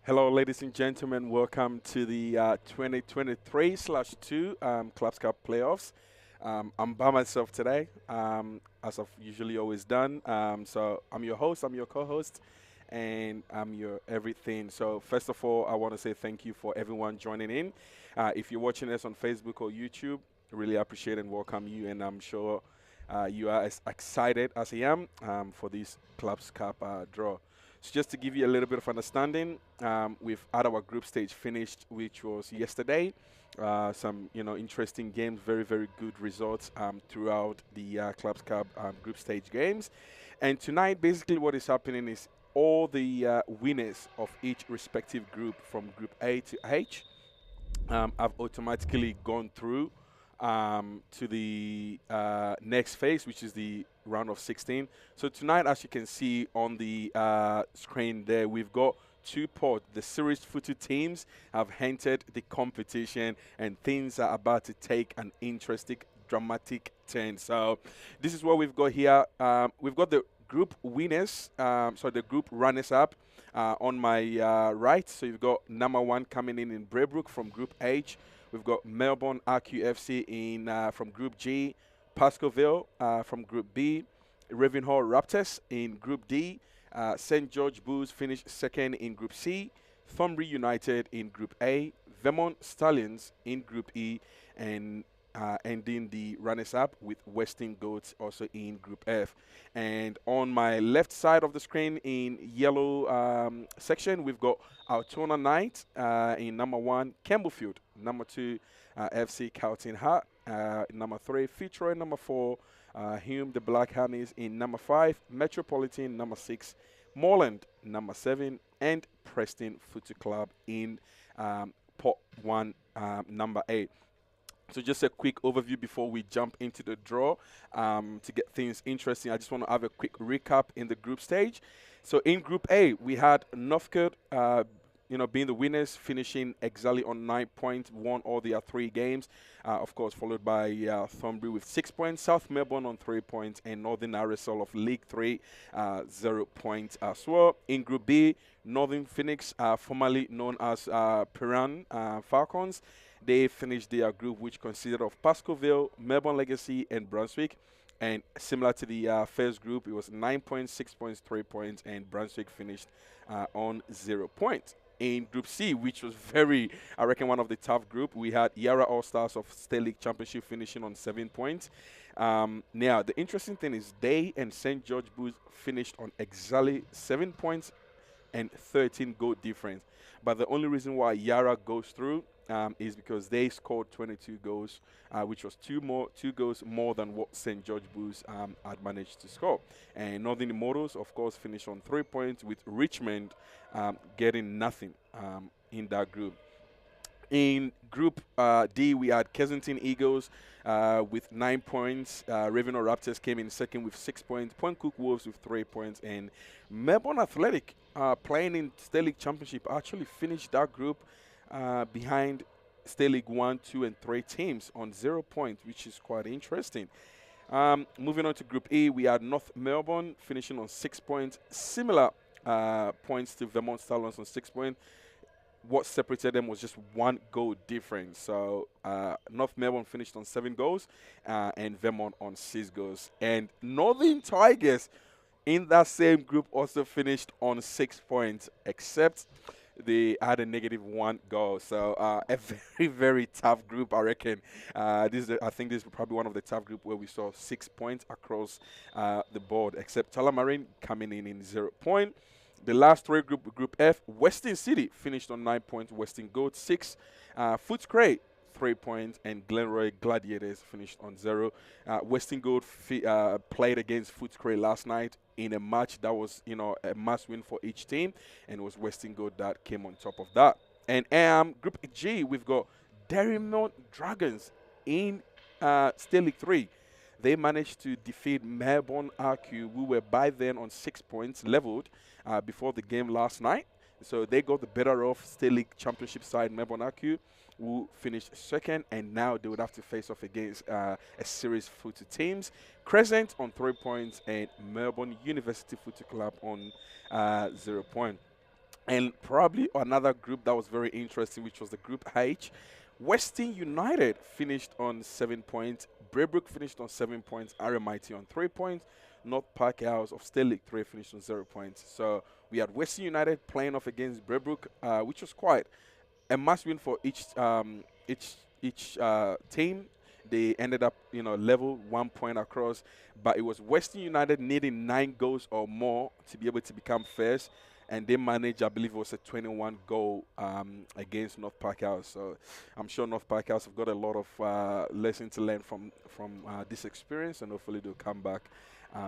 Hello, ladies and gentlemen. Welcome to the 2023/2 Clubs Cup playoffs. I'm by myself today, as I've usually always done. So I'm your host, I'm your co-host, and I'm your everything. So first of all, I want to say thank you for everyone joining in. If you're watching us on Facebook or YouTube, really appreciate and welcome you. And I'm sure you are as excited as I am for this Clubs Cup draw. So just to give you a little bit of understanding, we've had our group stage finished, which was yesterday. Some interesting games, very good results throughout the Clubs Cup group stage games. And tonight, basically, what is happening is all the winners of each respective group from Group A to H have automatically gone through to the next phase, which is the round of 16. So tonight, as you can see on the screen there, we've got two pots. The series footed teams have entered the competition, and things are about to take an interesting, dramatic turn. So this is what we've got here. We've got the group winners, so the group runners up on my right. So you've got number one coming in Braybrook from Group H. We've got Melbourne RQFC in from Group G, Pascoville from Group B, Ravenhall Raptors in Group D, St. George Bulls finished second in Group C, Thornbury United in Group A, Vermont Stallions in Group E, and ending the runners-up with Western Goats also in Group F. And on my left side of the screen in yellow section, we've got Altona Knight in number one, Campbellfield, number two, FC Carlton Hart, number three, Fitzroy, number four, Hume the Black Honeys in number five, Metropolitan, number six, Moreland, number seven, and Preston Football Club in pot one, number eight. So just a quick overview before we jump into the draw to get things interesting. I just want to have a quick recap in the group stage. So in Group A, we had Northcote, being the winners, finishing exactly on 9 points, won all their three games. Of course, followed by Thornbury with 6 points, South Melbourne on 3 points, and Northern RSL of League 3, 0 points as well. In Group B, Northern Phoenix, formerly known as Piran Falcons, they finished their group, which consisted of Pascoville, Melbourne Legacy, and Brunswick. And similar to the first group, it was 9 points, 6 points, 3 points, and Brunswick finished on 0 points. In Group C, which was I reckon, one of the tough group, we had Yarra All-Stars of State League Championship finishing on 7 points. Now, the interesting thing is they and St. George Bulls finished on exactly 7 points and 13 goal difference. But the only reason why Yarra goes through is because they scored 22 goals, which was two goals more than what St. George Bulls had managed to score. And Northern Immortals, of course, finished on 3 points, with Richmond getting nothing in that group. In Group D, we had Kensington Eagles with 9 points. Ravenhall Raptors came in second with 6 points. Point Cook Wolves with 3 points. And Melbourne Athletic, playing in State League Championship, actually finished that group behind State League 1, 2, and 3 teams on 0 points, which is quite interesting. Moving on to Group E, we had North Melbourne finishing on 6 points. Similar points to Vermont Stallions on 6 points. What separated them was just 1 goal difference. So North Melbourne finished on 7 goals and Vermont on 6 goals. And Northern Tigers in that same group also finished on 6 points, except they had a -1 goal. So a very tough group, I reckon. I think this is probably one of the tough group where we saw 6 points across the board, except Tullamarine coming in 0 point. The last three Group F, Western City finished on 9 points, Western Gold 6, Footscray 3 points, and Glenroy Gladiators finished on 0. Western Gold played against Footscray last night in a match that was, a must win for each team, and it was Western Gold that came on top of that. And Group G, we've got Derrimont Dragons in State League 3. They managed to defeat Melbourne RQ, who were by then on 6 points, leveled before the game last night. So they got the better of State League Championship side Melbourne RQ, who finished second, and now they would have to face off against a series footed teams. Crescent on 3 points, and Melbourne University Football Club on 0 point. And probably another group that was very interesting, which was the Group H. Western United finished on 7 points. Braybrook finished on 7 points. RMIT on 3 points. North Park House of State League 3 finished on 0 points. So we had Western United playing off against Braybrook, which was quite a must win for each team. They ended up, level 1 point across, but it was Western United needing 9 goals or more to be able to become first, and they managed, I believe, it was a 21 goal against North Park House. So I'm sure North Park House have got a lot of lessons to learn from this experience, and hopefully they'll come back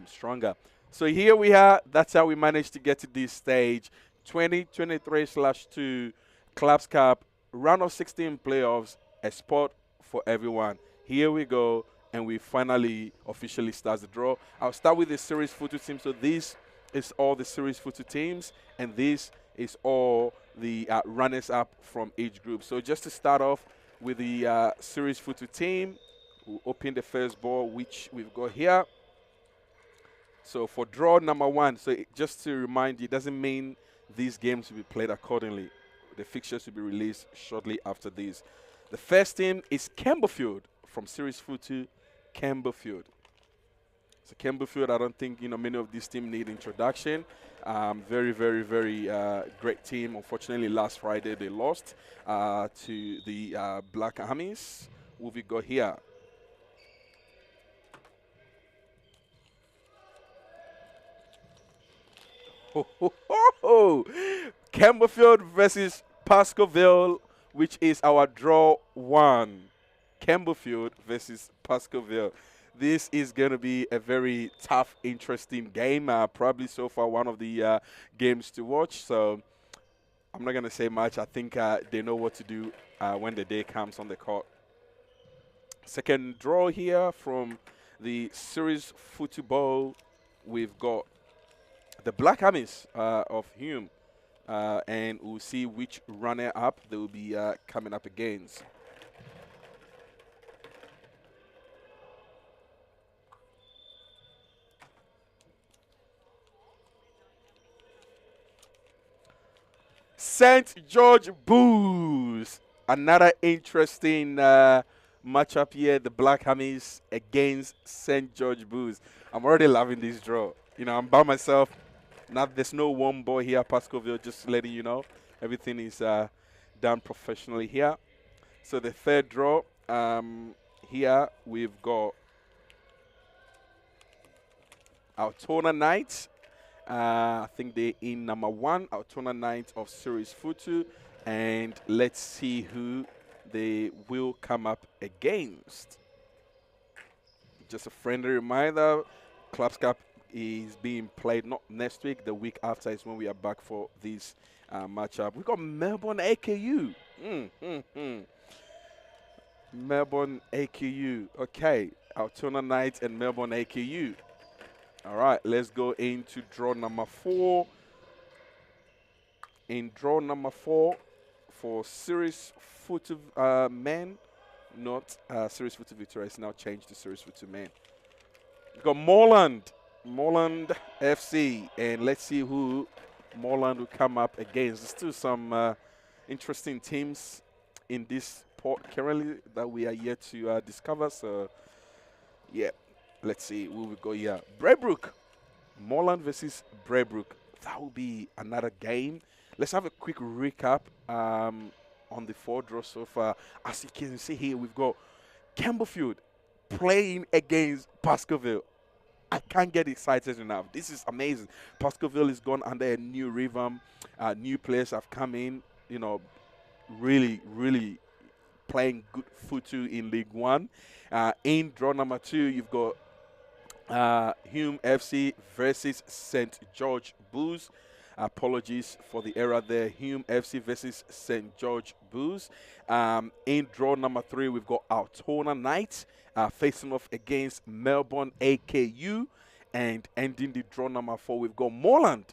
stronger. So here we are. That's how we managed to get to this stage. 2023/2 Clubs Cup round of 16 playoffs, a sport for everyone. Here we go, and we finally officially start the draw. I'll start with the series photo team. So this is all the series photo teams, and this is all the runners-up from each group. So just to start off with the series photo team, we'll open the first ball, which we've got here. So for draw number 1, so just to remind you, it doesn't mean these games will be played accordingly. The fixtures will be released shortly after this. The first team is Campbellfield from Series 2, Campbellfield. So Campbellfield, I don't think many of these teams need introduction. Very, very, very great team. Unfortunately, last Friday they lost to the Black Armies. Who we got here? Ho, ho, ho, ho. Campbellfield versus Pascoville, which is our draw 1. Campbellfield versus Pascoville. This is going to be a very tough, interesting game. Probably so far one of the games to watch. So I'm not going to say much. I think they know what to do when the day comes on the court. Second draw here from the series football. We've got the Black Armies of Hume. And we'll see which runner-up they will be coming up against. St. George Bulls. Another interesting matchup here. The Black Armies against St. George Bulls. I'm already loving this draw. I'm by myself. Now there's no one boy here, Pascoville, just letting you know. Everything is done professionally here. So the third draw, here we've got Altona Knights. I think they're in number 1, Altona Knights of Series Futu. And let's see who they will come up against. Just a friendly reminder, Clubs Cup is being played not next week, the week after is when we are back for this matchup. We've got Melbourne AKU. Melbourne AKU. Okay, Altona Knights and Melbourne AKU. All right, let's go into draw number 4. In draw number 4 for Series Footy Men, not Series Footy Victoria, it's now changed to Series Footy Men. We've got Moreland FC, and let's see who Moreland will come up against. There's still some interesting teams in this port currently that we are yet to discover. So, yeah, let's see who we go here. Braybrook, Moreland versus Braybrook. That will be another game. Let's have a quick recap on the 4 draws so far. As you can see here, we've got Campbellfield playing against Pascoville. I can't get excited enough. This is amazing. Pascoville is gone under a new revamp. New players have come in, really, really playing good football in League 1. In draw number 2, you've got Hume FC versus St. George Bulls. Apologies for the error there. Hume FC versus St. George Bulls. In draw number 3, we've got Altona Knights facing off against Melbourne AKU. And ending the draw number 4, we've got Moreland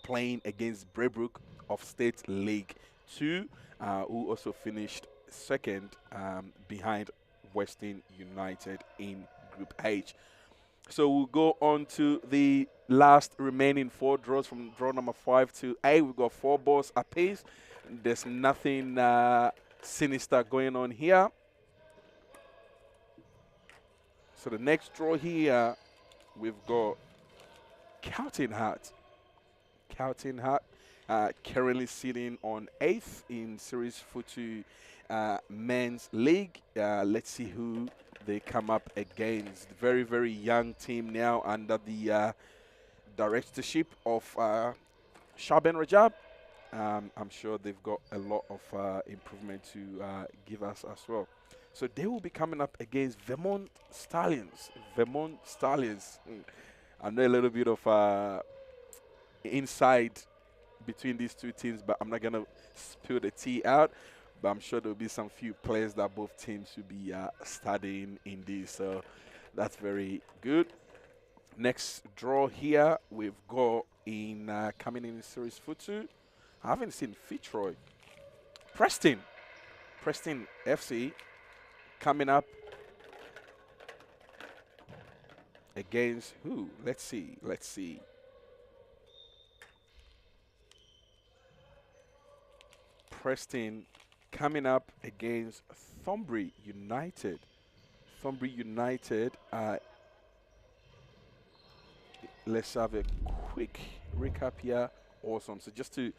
playing against Braybrook of State League 2, who also finished second behind Western United in Group H. So we'll go on to the last remaining 4 draws from draw number 5 to 8. We've got 4 balls apiece. There's nothing sinister going on here. So the next draw here, we've got Cowton Hat. Cowton Hat currently sitting on 8th in Series Futu Men's League. Let's see who they come up against. Very, very young team now under the directorship of Shaben Rajab. I'm sure they've got a lot of improvement to give us as well. So they will be coming up against Vermont Stallions. Vermont Stallions. I know a little bit of inside between these two teams, but I'm not going to spill the tea out. But I'm sure there'll be some few players that both teams will be studying in this. So that's very good. Next draw here, we've got in coming in Series Futu. I haven't seen Fitzroy. Preston FC coming up against who? Let's see. Preston coming up against Thornbury United. Thornbury United. Let's have a quick recap here. Awesome. So just to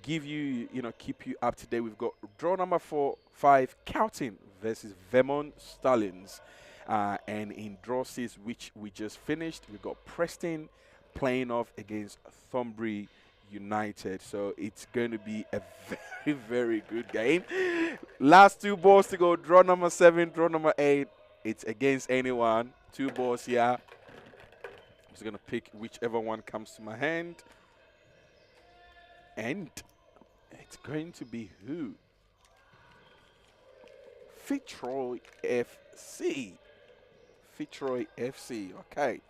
give you, keep you up to date, we've got draw number 5, Cowton versus Vermont Stallions. And in draw 6, which we just finished, we've got Preston playing off against Thornbury United. So it's going to be a very, very good game. Last 2 balls to go. Draw number 7, draw number 8. It's against anyone. 2 balls here. I'm just going to pick whichever one comes to my hand. And it's going to be who? Fitzroy FC. Fitzroy FC. Okay.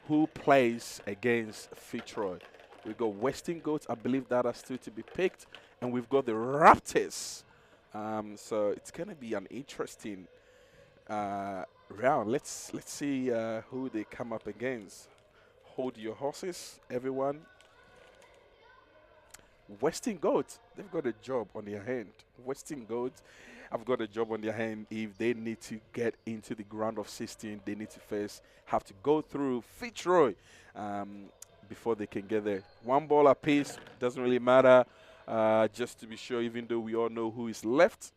Who plays against Fitzroy? We've got Western Goats. I believe that are still to be picked. And we've got the Raptors. So it's going to be an interesting round. Let's see who they come up against. Hold your horses, everyone. Western Goats, they've got a job on their hand. Western Goats have got a job on their hand. If they need to get into the ground of 16, they need to first have to go through Fitzroy before they can get there. 1 ball apiece, doesn't really matter. Just to be sure, even though we all know who is left,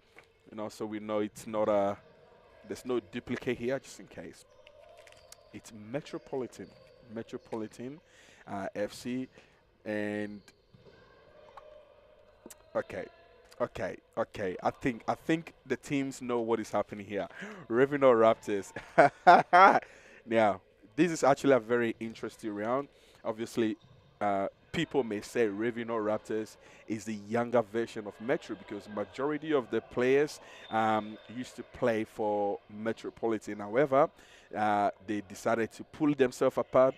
so we know it's not there's no duplicate here, just in case. It's Metropolitan FC, and okay. I think the teams know what is happening here. Revenue Raptors. Now, this is actually a very interesting round. Obviously, people may say Revenue Raptors is the younger version of Metro because majority of the players used to play for Metropolitan. However, they decided to pull themselves apart.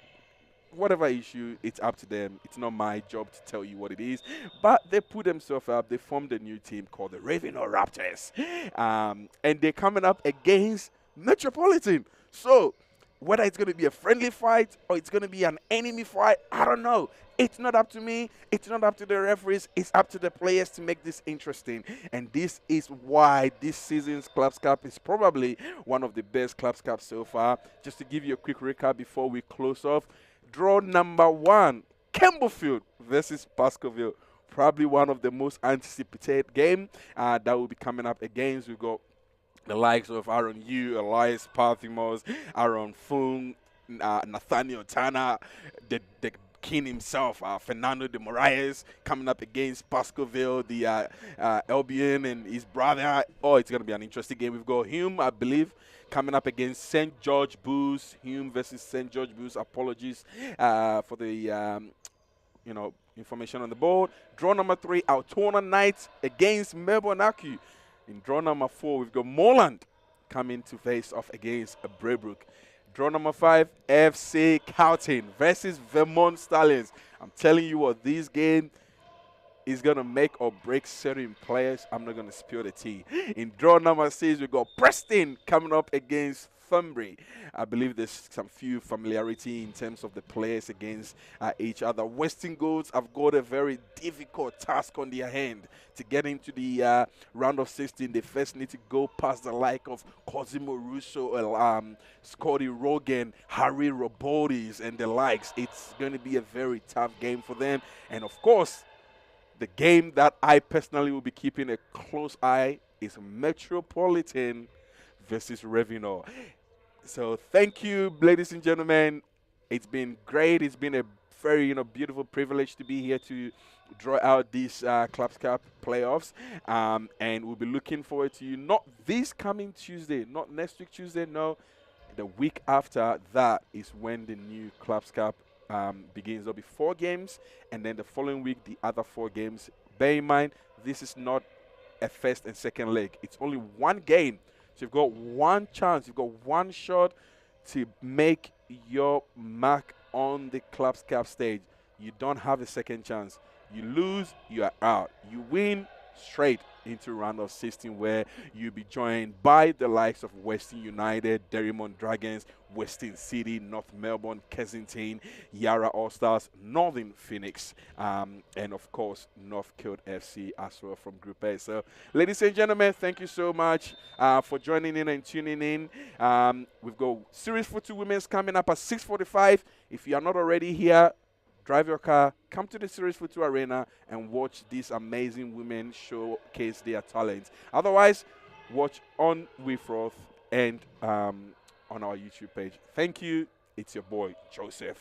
Whatever issue, it's up to them. It's not my job to tell you what it is. But they put themselves up. They formed a new team called the Revenue Raptors. And they're coming up against Metropolitan. So whether it's going to be a friendly fight or it's going to be an enemy fight, I don't know. It's not up to me. It's not up to the referees. It's up to the players to make this interesting. And this is why this season's Clubs Cup is probably one of the best Clubs Cups so far. Just to give you a quick recap before we close off. Draw number 1, Campbellfield versus Baskerville. Probably one of the most anticipated game that will be coming up against. We've got the likes of Aaron Yu, Elias Parthimos, Aaron Fung, Nathaniel Tana, the king himself, Fernando de Moraes, coming up against Baskerville, the Albion and his brother. Oh, it's going to be an interesting game. We've got Hume, I believe, coming up against St. George Bulls. Hume versus St. George Bulls. Apologies for the, information on the board. Draw number 3, Altona Knights against Melbourne Aki. In draw number 4, we've got Moreland coming to face off against Braybrook. Draw number 5, FC Cowton versus Vermont Stallions. I'm telling you what, this game is going to make or break certain players. I'm not going to spill the tea. In draw number 6, we got Preston coming up against Northumbria. I believe there's some few familiarity in terms of the players against each other. Western Goats have got a very difficult task on their hand to get into the round of 16. They first need to go past the like of Cosimo Russo, Scotty Rogan, Harry Robotis, and the likes. It's going to be a very tough game for them. And of course, the game that I personally will be keeping a close eye is Metropolitan versus Revino. So thank you, ladies and gentlemen. It's been great. It's been a very beautiful privilege to be here to draw out these Clubs Cup playoffs, and we'll be looking forward to you. Not this coming Tuesday, not next week Tuesday. No, the week after that is when the new Clubs Cup begins. There'll be 4 games, and then the following week the other 4 games. Bear in mind, this is not a first and second leg. It's only one game. So you've got one chance, you've got one shot to make your mark on the Clubs Cup stage. You don't have a second chance. You lose, you are out. You win, straight into round of 16, where you'll be joined by the likes of Western United, Derrimont Dragons, Western City, North Melbourne, Kensington, Yara All-Stars, Northern Phoenix, and of course Northcote FC as well from Group A. So ladies and gentlemen, thank you so much for joining in and tuning in. We've got Series 42 Women's coming up at 6:45. If you are not already here, drive your car, come to the Series 42 Arena and watch these amazing women showcase their talents. Otherwise, watch on WeFroth and on our YouTube page. Thank you. It's your boy, Joseph.